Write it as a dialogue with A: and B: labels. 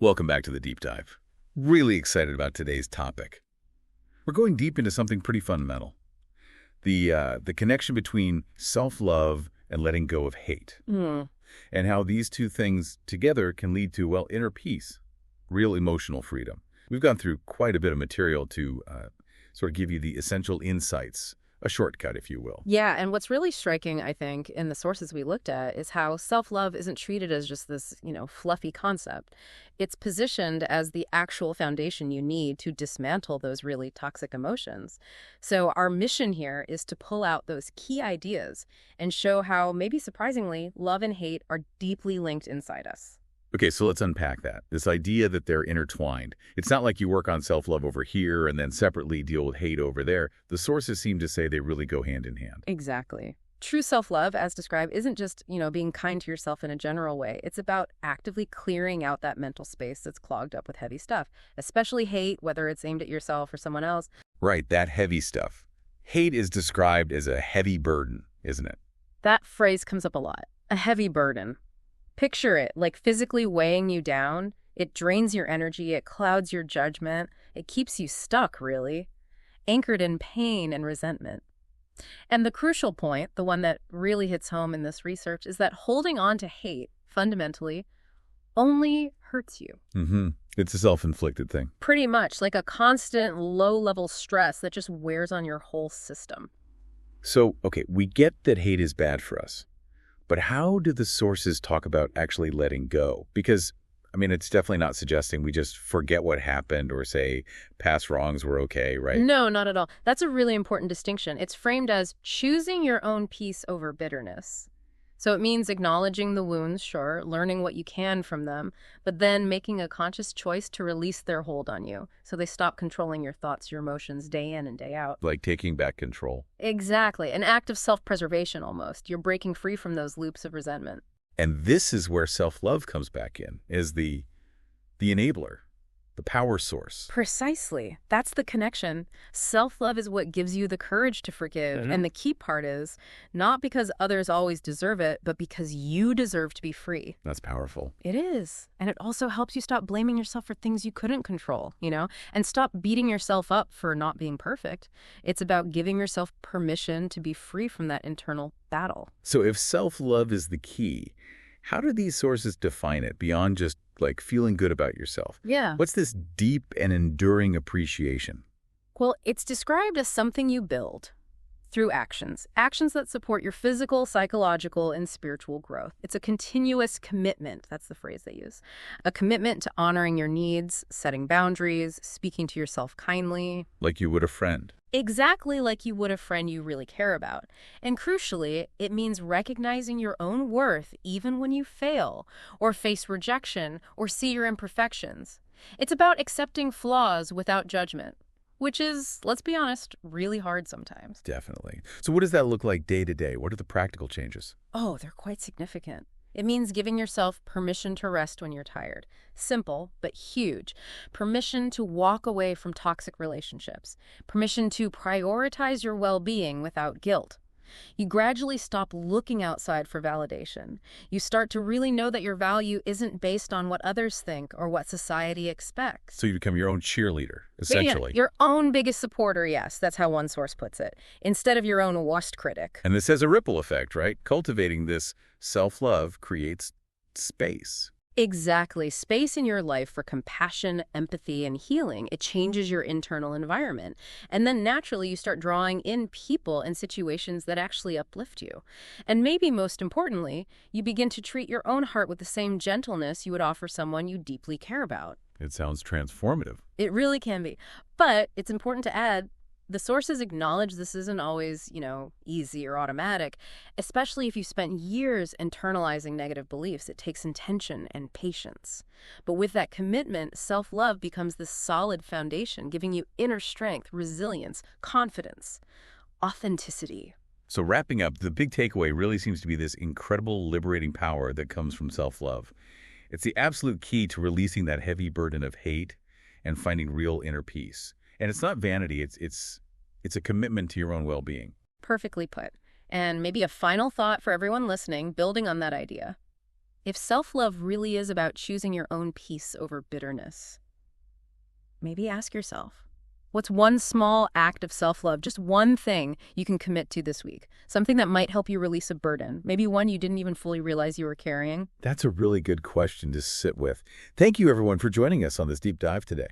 A: Welcome back to the Deep Dive. Really excited about today's topic. We're going deep into something pretty fundamental. The connection between self-love and letting go of hate. And how these two things together can lead to, well, inner peace, real emotional freedom. We've gone through quite a bit of material to sort of give you the essential insights, a shortcut, if you will.
B: Yeah, and what's really striking, I think, in the sources we looked at is how self-love isn't treated as just this, fluffy concept. It's positioned as the actual foundation you need to dismantle those really toxic emotions. So our mission here is to pull out those key ideas and show how, maybe surprisingly, love and hate are deeply linked inside us.
A: Okay, so let's unpack that. This idea that they're intertwined. It's not like you work on self-love over here and then separately deal with hate over there. The sources seem to say they really go hand in hand.
B: Exactly. True self-love, as described, isn't just, being kind to yourself in a general way. It's about actively clearing out that mental space that's clogged up with heavy stuff, especially hate, whether it's aimed at yourself or someone else.
A: Right, that heavy stuff. Hate is described as a heavy burden, isn't it?
B: That phrase comes up a lot. A heavy burden. Picture it like physically weighing you down. It drains your energy, it clouds your judgment, it keeps you stuck, really, anchored in pain and resentment. And the crucial point, the one that really hits home in this research, is that holding on to hate, fundamentally, only hurts you.
A: It's a self-inflicted thing.
B: Pretty much, like a constant low-level stress that just wears on your whole system.
A: So, okay, we get that hate is bad for us. But how do the sources talk about actually letting go? Because, it's definitely not suggesting we just forget what happened or say past wrongs were okay, right?
B: No, not at all. That's a really important distinction. It's framed as choosing your own peace over bitterness. So it means acknowledging the wounds, sure, learning what you can from them, but then making a conscious choice to release their hold on you so they stop controlling your thoughts, your emotions day in and day out.
A: Like taking back control.
B: Exactly. An act of self-preservation almost. You're breaking free from those loops of resentment.
A: And this is where self-love comes back in, is the enabler, the power source.
B: Precisely. That's the connection. Self-love is what gives you the courage to forgive. And the key part is not because others always deserve it, but because you deserve to be free.
A: That's powerful.
B: It is. And it also helps you stop blaming yourself for things you couldn't control, and stop beating yourself up for not being perfect. It's about giving yourself permission to be free from that internal battle.
A: So if self-love is the key, how do these sources define it beyond just like feeling good about yourself?
B: Yeah.
A: What's this deep and enduring appreciation?
B: Well, it's described as something you build through actions that support your physical, psychological, and spiritual growth. It's a continuous commitment. That's the phrase they use. A commitment to honoring your needs, setting boundaries, speaking to yourself kindly.
A: Like you would a friend.
B: Exactly like you would a friend you really care about. And crucially, it means recognizing your own worth even when you fail, or face rejection, or see your imperfections. It's about accepting flaws without judgment, which is, let's be honest, really hard sometimes.
A: Definitely. So what does that look like day to day? What are the practical changes?
B: Oh, they're quite significant. It means giving yourself permission to rest when you're tired. Simple, but huge. Permission to walk away from toxic relationships. Permission to prioritize your well-being without guilt. You gradually stop looking outside for validation. You start to really know that your value isn't based on what others think or what society expects.
A: So you become your own cheerleader, essentially.
B: Yeah, your own biggest supporter, yes. That's how one source puts it. Instead of your own worst critic.
A: And this has a ripple effect, right? Cultivating this self-love creates space.
B: Exactly. Space in your life for compassion, empathy, and healing. It changes your internal environment. And then naturally you start drawing in people and situations that actually uplift you. And maybe most importantly, you begin to treat your own heart with the same gentleness you would offer someone you deeply care about.
A: It sounds transformative.
B: It really can be. But it's important to add, the sources acknowledge this isn't always, easy or automatic, especially if you spent years internalizing negative beliefs. It takes intention and patience. But with that commitment, self-love becomes this solid foundation, giving you inner strength, resilience, confidence, authenticity.
A: So wrapping up, the big takeaway really seems to be this incredible liberating power that comes from self-love. It's the absolute key to releasing that heavy burden of hate and finding real inner peace. And it's not vanity, it's a commitment to your own well-being.
B: Perfectly put. And maybe a final thought for everyone listening, building on that idea. If self-love really is about choosing your own peace over bitterness, maybe ask yourself, what's one small act of self-love, just one thing you can commit to this week? Something that might help you release a burden, maybe one you didn't even fully realize you were carrying?
A: That's a really good question to sit with. Thank you, everyone, for joining us on this deep dive today.